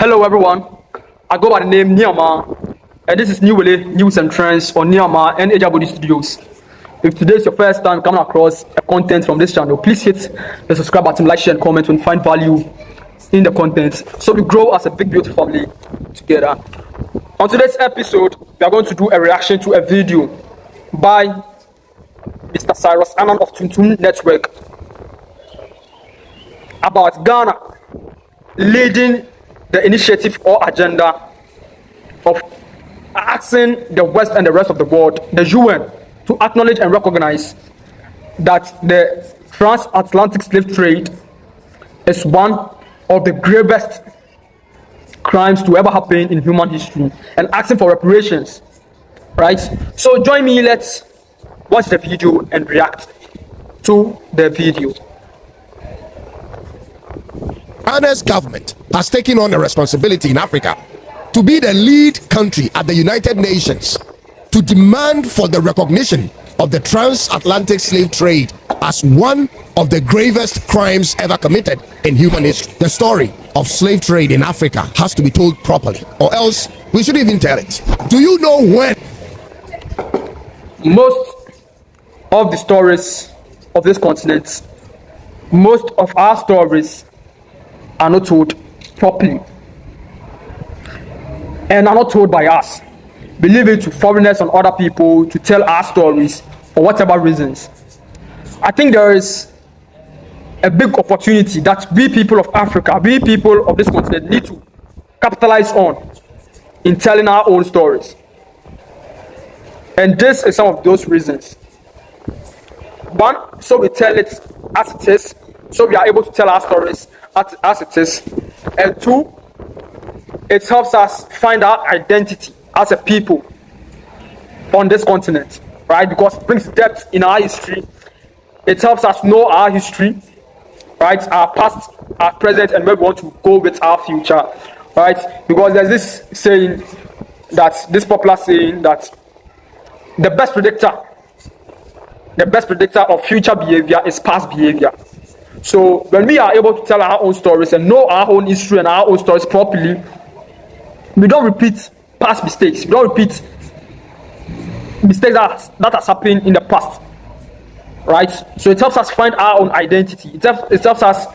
Hello everyone, I go by the name Niama, and this is New Wele News and Trends on Niama and Ejabodi Studios. If today is your first time coming across a content from this channel, please hit the subscribe button, like, share, and comment when you find value in the content, so we grow as a big, beautiful family together. On today's episode, we are going to do a reaction to a video by Mr. Cyrus Annan of Tuntum Network about Ghana leading the initiative or agenda of asking the West and the rest of the world, the UN, to acknowledge and recognize that the transatlantic slave trade is one of the gravest crimes to ever happen in human history, and asking for reparations. Right? So join me, let's watch the video and react to the video. Ghana's government has taken on a responsibility in Africa to be the lead country at the United Nations to demand for the recognition of the transatlantic slave trade as one of the gravest crimes ever committed in human history. The story of slave trade in Africa has to be told properly, or else we shouldn't even tell it. Do you know when? Most of the stories of this continent, most of our stories are not told properly and are not told by us. We leave it to foreigners and other people to tell our stories for whatever reasons. I think there is a big opportunity that we people of Africa, we people of this continent need to capitalize on in telling our own stories. And this is some of those reasons. One, so we tell it as it is, so we are able to tell our stories as it is. And two, it helps us find our identity as a people on this continent, right? Because it brings depth in our history. It helps us know our history, right? Our past, our present, and where we want to go with our future, right? Because there's this saying, this popular saying that the best predictor of future behavior is past behavior. So when we are able to tell our own stories and know our own history and our own stories properly, we don't repeat past mistakes. We don't repeat mistakes that has happened in the past, right? So it helps us find our own identity. It helps us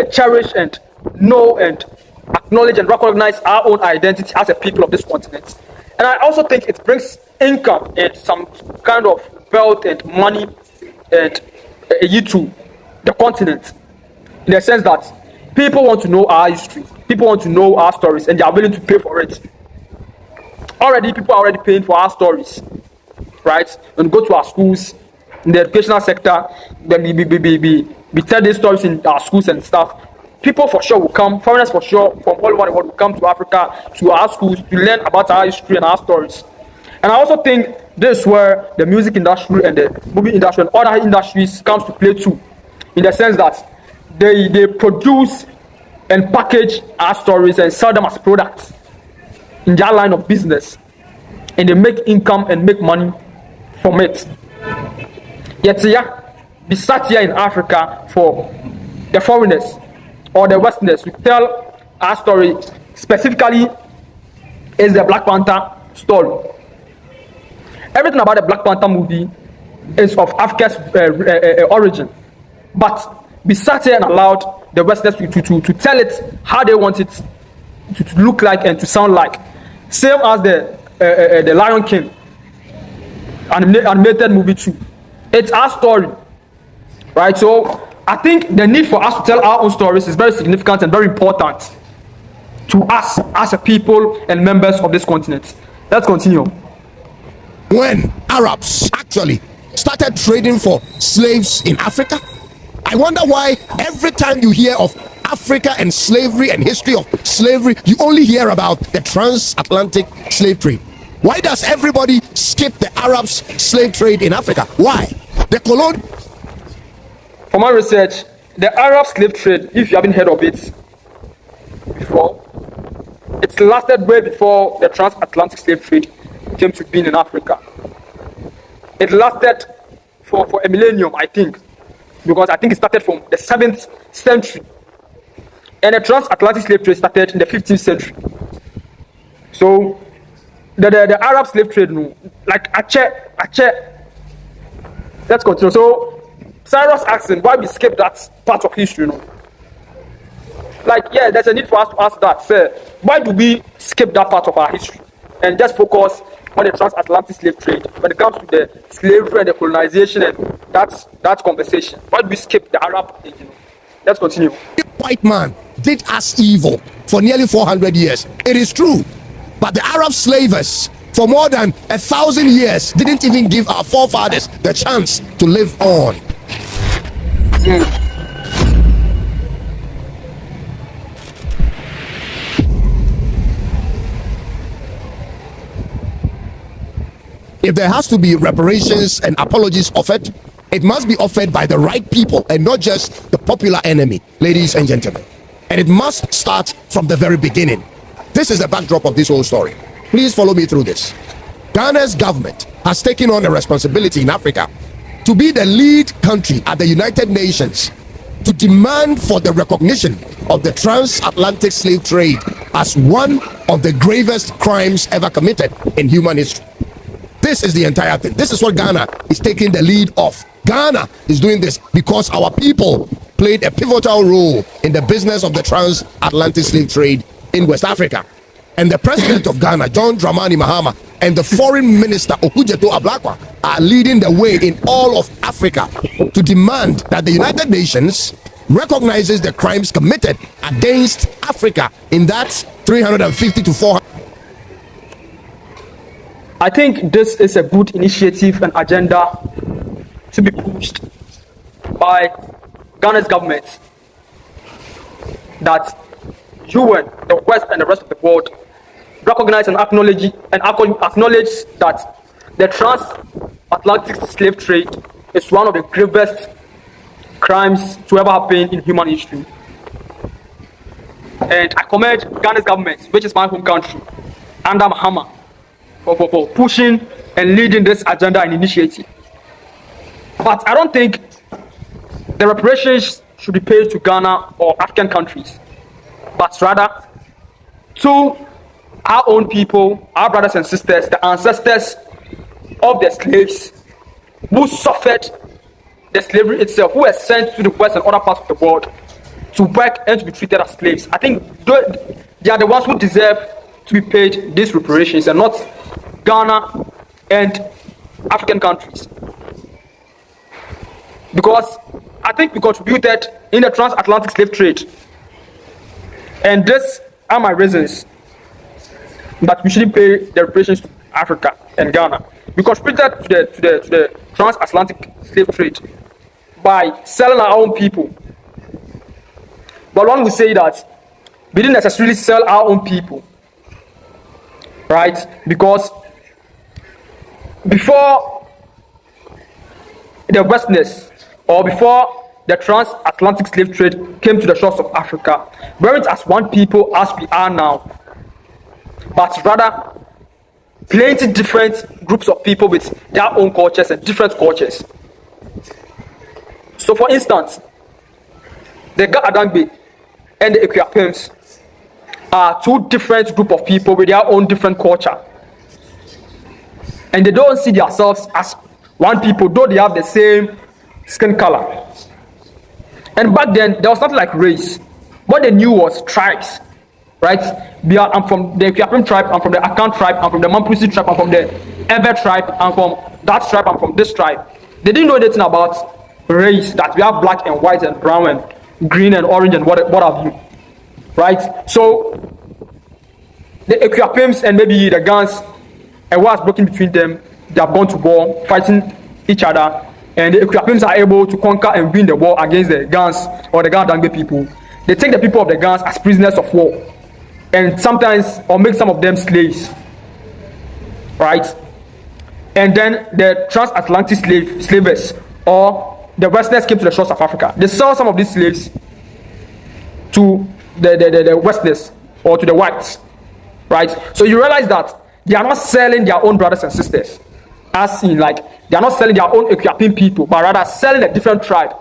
cherish and know and acknowledge and recognize our own identity as a people of this continent. And I also think it brings income and some kind of wealth and money and to the continent, in the sense that people want to know our history, people want to know our stories, and they are willing to pay for it. Already, people are already paying for our stories, right? When we go to our schools, in the educational sector, then we tell these stories in our schools and stuff. People for sure will come, foreigners for sure from all over the world will come to Africa, to our schools, to learn about our history and our stories. And I also think this is where the music industry and the movie industry and other industries comes to play too, in the sense that they produce and package our stories and sell them as products in their line of business, and they make income and make money from it. Yet we sat here in Africa for the foreigners or the Westerners to tell our story. Specifically is the Black Panther story. Everything about the Black Panther movie is of Africa's origin, but we sat here and allowed the Westerners to tell it how they want it to look like and to sound like. Same as the Lion King animated movie too. It's our story, right? So I think the need for us to tell our own stories is very significant and very important to us as a people and members of this continent. Let's continue. When Arabs actually started trading for slaves in Africa, I wonder why every time you hear of Africa and slavery and history of slavery, you only hear about the transatlantic slave trade. Why does everybody skip the Arabs' slave trade in Africa? Why? The colon. For my research, the Arab slave trade, if you haven't heard of it before, it lasted way before the transatlantic slave trade came to be in Africa. It lasted for a millennium, I think, because I think it started from the 7th century And the transatlantic slave trade started in the 15th century. So the Arab slave trade, no, like Aceh. Let's continue. So Cyrus asking why we skip that part of history, no? Like, yeah, there's a need for us to ask that. Sir, why do we skip that part of our history and just focus on the transatlantic slave trade when it comes to the slavery and the colonization and that conversation? Why do we skip the Arab thing? Let's continue. White man did us evil for nearly 400 years. It is true. But the Arab slavers, for more than 1,000 years, didn't even give our forefathers the chance to live on. If there has to be reparations and apologies offered, it must be offered by the right people and not just the popular enemy, ladies and gentlemen. And it must start from the very beginning. This is the backdrop of this whole story. Please follow me through this. Ghana's government has taken on a responsibility in Africa to be the lead country at the United Nations to demand for the recognition of the transatlantic slave trade as one of the gravest crimes ever committed in human history. This is the entire thing. This is what Ghana is taking the lead of. Ghana is doing this because our people played a pivotal role in the business of the transatlantic slave trade in West Africa. And the president of Ghana, John Dramani Mahama, and the foreign minister, Okujeto Ablakwa, are leading the way in all of Africa to demand that the United Nations recognizes the crimes committed against Africa in that 350 to 400. I think this is a good initiative and agenda to be pushed by Ghana's government, that UN, the West, and the rest of the world recognize and acknowledge that the transatlantic slave trade is one of the gravest crimes to ever happen in human history. And I commend Ghana's government, which is my home country, under Mahama, for pushing and leading this agenda and initiative. But I don't think the reparations should be paid to Ghana or African countries, but rather to our own people, our brothers and sisters, the ancestors of the slaves who suffered the slavery itself, who were sent to the West and other parts of the world to work and to be treated as slaves. I think they are the ones who deserve to be paid these reparations and not Ghana and African countries. Because I think we contributed in the transatlantic slave trade. And these are my reasons that we shouldn't pay the reparations to Africa and Ghana. We contributed to the transatlantic slave trade by selling our own people. But one would say that we didn't necessarily sell our own people, right? Because before the Westerners, or before the transatlantic slave trade came to the shores of Africa, we weren't as one people as we are now, but rather plenty different groups of people with their own cultures and different cultures. So for instance, the Ga-Adangbe and the Ekuapems are two different groups of people with their own different culture. And they don't see themselves as one people, though they have the same skin color. And back then, there was nothing like race. What they knew was tribes, right? I'm from the Ekuapem tribe, I'm from the Akan tribe, I'm from the Mampusi tribe, I'm from the Ever tribe, I'm from that tribe, I'm from this tribe. They didn't know anything about race, that we have black and white and brown and green and orange and what have you, right? So the Ekuapems and maybe the Gans, a war has broken between them. They have gone to war, fighting each other, and the Ekuapems are able to conquer and win the war against the Gans or the Ga-Adangbe people. They take the people of the Gans as prisoners of war, and sometimes or make some of them slaves, right? And then the transatlantic slavers or the Westerners came to the shores of Africa. They sell some of these slaves to the Westerners or to the whites, right? So you realize that they are not selling their own brothers and sisters, as in like they are not selling their own Ekuapem people, but rather selling a different tribe,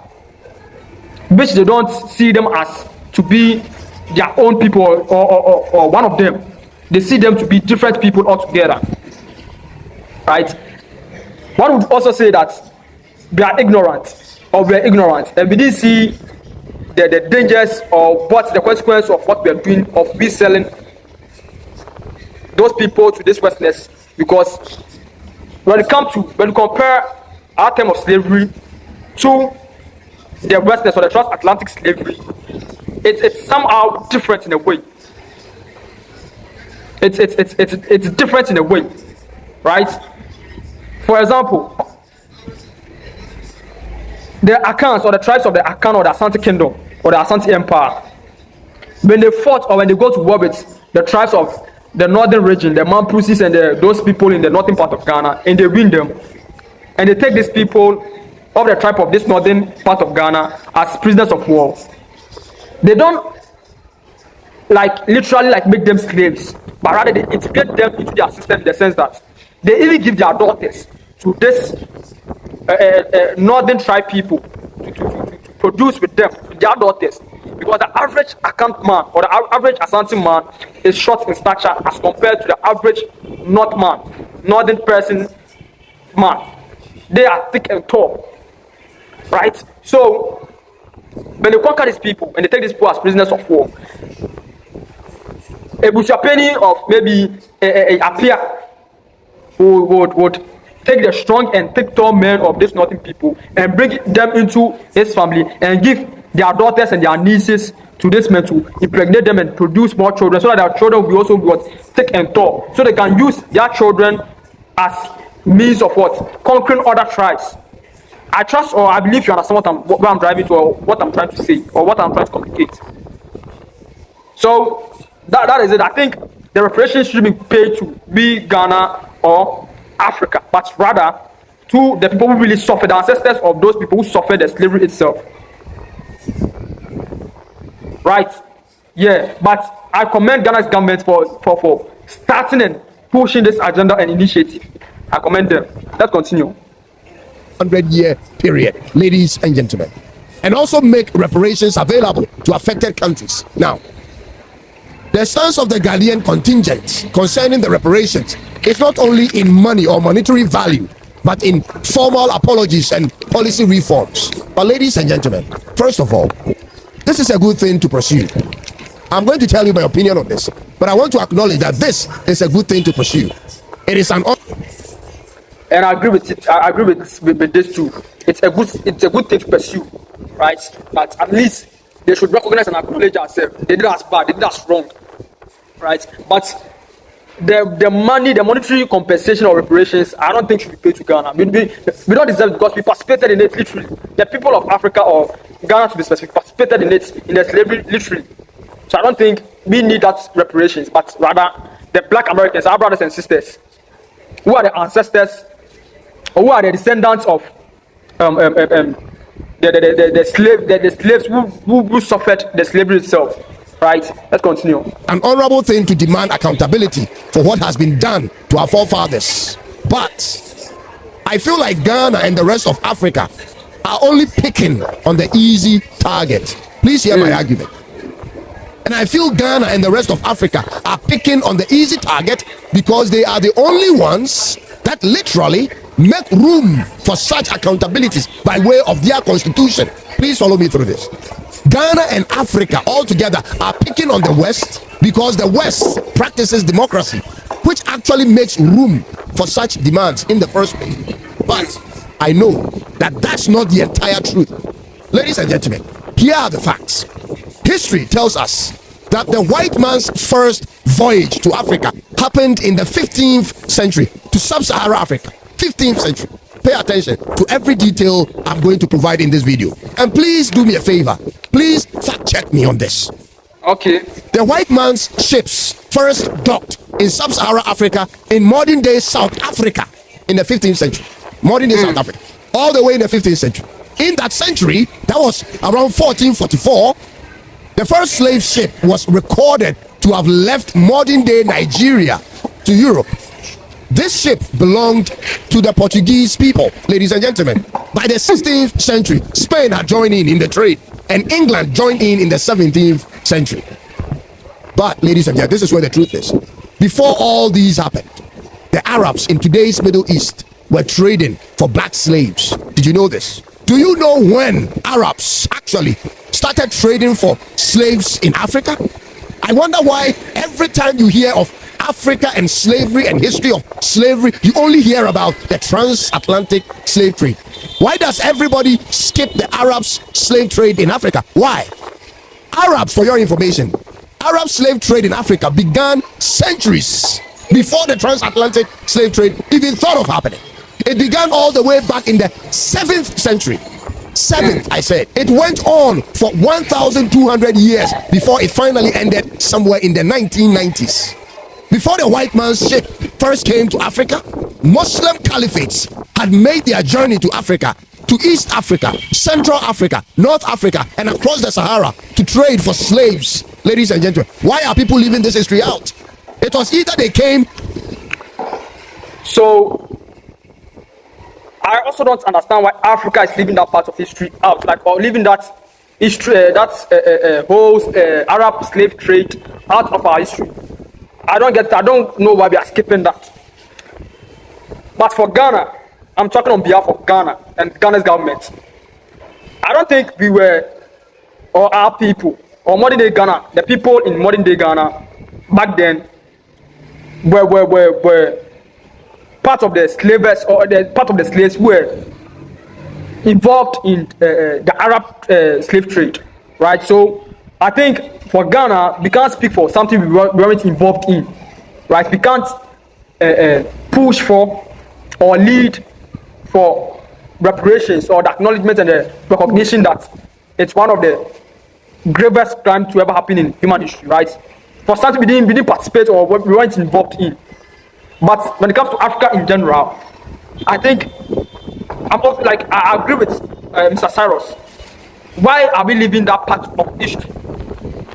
which they don't see them as to be their own people, or one of them, they see them to be different people altogether, right? One would also say that we are ignorant, or we are ignorant, and we didn't see the dangers or what the consequence of what we are doing, of we selling those people to this Westerners. Because when you compare our time of slavery to the Westerners or the transatlantic slavery, it's somehow different in a way. It's different in a way, right? For example, the Akans or the tribes of the Akan or the Asante Kingdom or the Asante Empire, when they fought or when they go to war with the tribes of the northern region, the Mampusis and those people in the northern part of Ghana, and they win them, and they take these people of the tribe of this northern part of Ghana as prisoners of war. They don't literally make them slaves, but rather they integrate them into their system in the sense that they even give their daughters to this northern tribe people to produce with them, with their daughters. Because the average account man or the average Asante man is short in stature as compared to the average northern person man. They are thick and tall, right? So when they conquer these people and they take these people as prisoners of war, a Bushapeni of maybe a Apia would take the strong and thick tall men of these northern people and bring them into his family and give their daughters and their nieces to this men to impregnate them and produce more children, so that their children will also be thick and tall, so they can use their children as means of conquering other tribes. I trust or I believe you understand where I'm driving to, or what I'm trying to say, or what I'm trying to communicate. So that is it. I think the reparations should be paid to be Ghana or Africa, but rather to the people who really suffered, the ancestors of those people who suffered the slavery itself. Right? Yeah, but I commend Ghana's government for starting and pushing this agenda and initiative. I commend them. Let's continue. 100-year period, ladies and gentlemen, and also make reparations available to affected countries. Now, the stance of the Ghanaian contingent concerning the reparations is not only in money or monetary value, but in formal apologies and policy reforms. But ladies and gentlemen, first of all, this is a good thing to pursue. I'm going to tell you my opinion on this, but I want to acknowledge that this is a good thing to pursue. It is an and I agree with it. I agree with this too. It's a good thing to pursue, right? But at least they should recognize and acknowledge ourselves. They did us bad. They did us wrong, right? But the money, the monetary compensation or reparations, I don't think should be paid to Ghana. We don't deserve it because we participated in it literally. The people of Africa, or Ghana to be specific, participated in it, in the slavery literally. So I don't think we need that reparations, but rather the Black Americans, our brothers and sisters, who are the ancestors, or who are the descendants of the slaves who suffered the slavery itself. Right, let's continue. An honorable thing to demand accountability for what has been done to our forefathers. But I feel like Ghana and the rest of Africa are only picking on the easy target. Please hear my argument. And I feel Ghana and the rest of Africa are picking on the easy target because they are the only ones that literally make room for such accountabilities by way of their constitution. Please follow me through this. Ghana and Africa altogether are picking on the West because the West practices democracy, which actually makes room for such demands in the first place. But I know that that's not the entire truth. Ladies and gentlemen, here are the facts. History tells us that the white man's first voyage to Africa happened in the 15th century to sub-Saharan Africa. 15th century. Pay attention to every detail I'm going to provide in this video. And please do me a favor. Please fact check me on this. Okay. The white man's ships first docked in sub-Saharan Africa in modern day South Africa in the 15th century. Modern day South Africa. All the way in the 15th century. In that century, that was around 1444, the first slave ship was recorded to have left modern day Nigeria to Europe. This ship belonged to the Portuguese people, ladies and gentlemen. By the 16th century, Spain had joined in the trade, and England joined in the 17th century. But, ladies and gentlemen, this is where the truth is. Before all these happened, the Arabs in today's Middle East were trading for black slaves. Did you know this? Do you know when Arabs actually started trading for slaves in Africa? I wonder why every time you hear of Africa and slavery and history of slavery, you only hear about the transatlantic slave trade. Why does everybody skip the Arabs slave trade in Africa? Why? Arabs, for your information, Arab slave trade in Africa began centuries before the transatlantic slave trade even thought of happening. It began all the way back in the 7th century. 7th, I said. It went on for 1,200 years before it finally ended somewhere in the 1990s. Before the white man's ship first came to Africa, Muslim caliphates had made their journey to Africa, to East Africa, Central Africa, North Africa, and across the Sahara to trade for slaves. Ladies and gentlemen, why are people leaving this history out? It was either they came. So I also don't understand why Africa is leaving that part of history out, like, or leaving that history, whole Arab slave trade out of our history. I don't get it. I don't know why we are skipping that. But for Ghana, I'm talking on behalf of Ghana and Ghana's government. I don't think we were, or our people, or modern day Ghana, the people in modern day Ghana back then were part of the slavers, or the part of the slaves who were involved in the Arab slave trade, right? So I think for Ghana, we can't speak for something we weren't involved in, right? We can't push for or lead for reparations or the acknowledgement and the recognition that it's one of the gravest crimes to ever happen in human history, right? For something we didn't participate or we weren't involved in. But when it comes to Africa in general, I think I agree with Mr. Cyrus. Why are we leaving that part of history?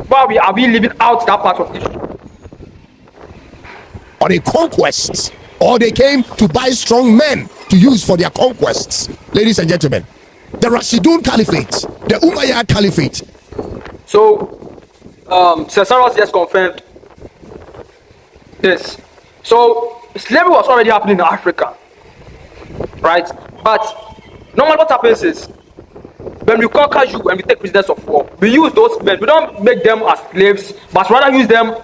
Why are we leaving out that part of history? On a conquest, or they came to buy strong men to use for their conquests. Ladies and gentlemen, the Rashidun Caliphate, the Umayyad Caliphate. So, Mr. Cyrus just confirmed this. So, slavery was already happening in Africa, right? But normally what happens is, when we conquer you and we take prisoners of war, we use those men. We don't make them as slaves, but rather use them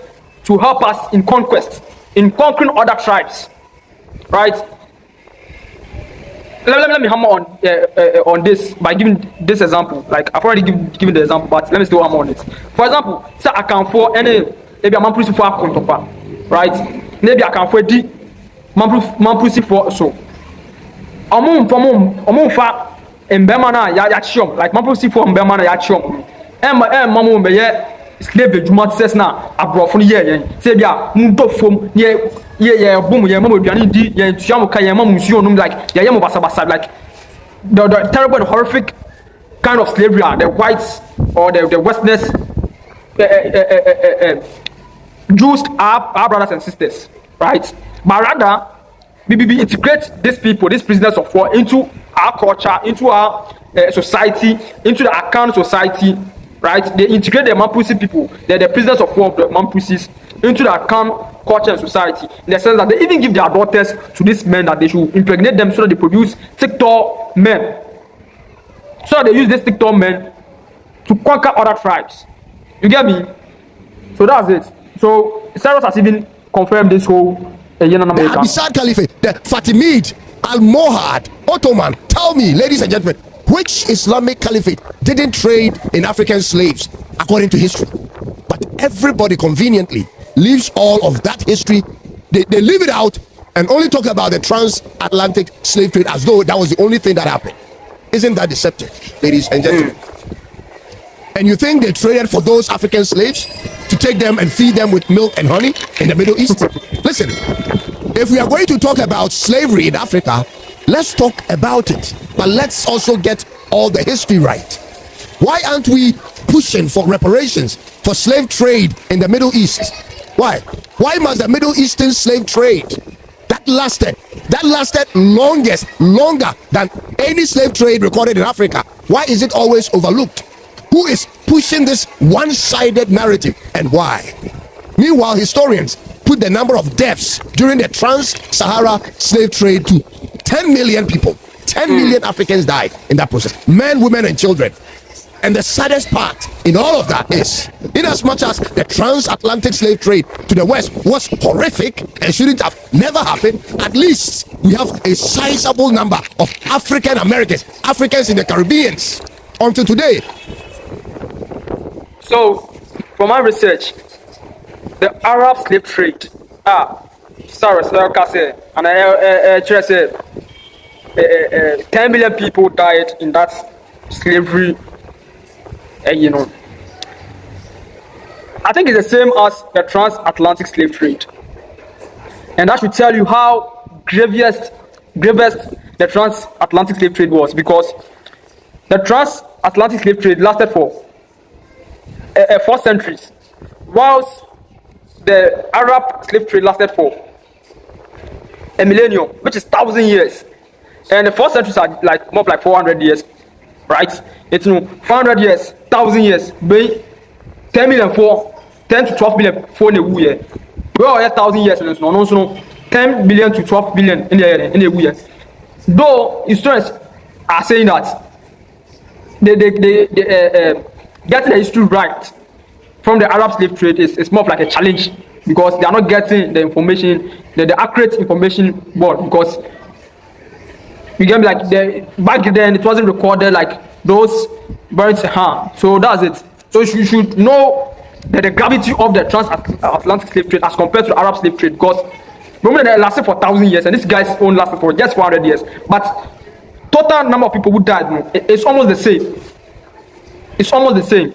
to help us in conquest, in conquering other tribes, right? Let me hammer on this by giving this example. Like, I've already given the example, but let me still hammer on it. For example, say I can for any maybe a man pussy for a contopa, right? Maybe I can for the man pussy for so. Among fa mbema na ya chiom, like man pussy for mbema na ya chiom. Mamu mbeye slave adwuma tses na abrofo no ye say bia mundo fom ye boom ye mamu aduane di ye tuam ka ye mamu nsuo num, like ye mo basa like the terrible and horrific kind of slavery the whites or the westerners used our brothers and sisters, right? But rather we integrate these people, these prisoners of war, into our culture, into our society, into the Akan society, right? They integrate the Mampusi people, they're the prisoners of war of the Mampusis, into the Akan culture and society, in the sense that they even give their daughters to these men that they should impregnate them so that they produce TikTok men. So that they use these TikTok men to conquer other tribes. You get me? So that's it. So Cyrus has even confirmed this whole the Abbasid Caliphate, the Fatimid, Almohad, Ottoman. Tell me, ladies and gentlemen, which Islamic caliphate didn't trade in African slaves according to history? But everybody conveniently leaves all of that history. They leave it out and only talk about the transatlantic slave trade as though that was the only thing that happened. Isn't that deceptive, ladies and gentlemen? And you think they traded for those African slaves to take them and feed them with milk and honey in the Middle East? Listen, if we are going to talk about slavery in Africa, let's talk about it. But let's also get all the history right. Why aren't we pushing for reparations for slave trade in the Middle East? Why? Why must the Middle Eastern slave trade that lasted longer than any slave trade recorded in Africa? Why is it always overlooked? Who is pushing this one-sided narrative and why? Meanwhile, historians put the number of deaths during the trans-Sahara slave trade to 10 million people. 10 million Africans died in that process. Men, women, and children. And the saddest part in all of that is, in as much as the transatlantic slave trade to the west was horrific and shouldn't have never happened, at least we have a sizable number of African Americans, Africans in the Caribbean until today. So, from my research, the Arab slave trade, sorry, and I said 10 million people died in that slavery. You know, I think it's the same as the transatlantic slave trade, and that should tell you how grievous the transatlantic slave trade was, because the transatlantic slave trade lasted for 4 centuries, whilst the Arab slave trade lasted for a millennium, which is 1,000 years, and the 4 centuries are like more like 400 years, right? It's 400 years, 1,000 years, be 10 million for 10 to 12 million for the year. We are 1,000 years, no 10 billion to 12 billion in the year. Though historians are saying that they getting the history right from the Arab slave trade is more of like a challenge, because they are not getting the information, the accurate information board, because you get me, like back then it wasn't recorded like those birds so that's it. So you should know that the gravity of the transatlantic slave trade as compared to the Arab slave trade, because remember they lasted for 1,000 years and this guy's own lasted for just 400 years, but total number of people who died, it's almost the same.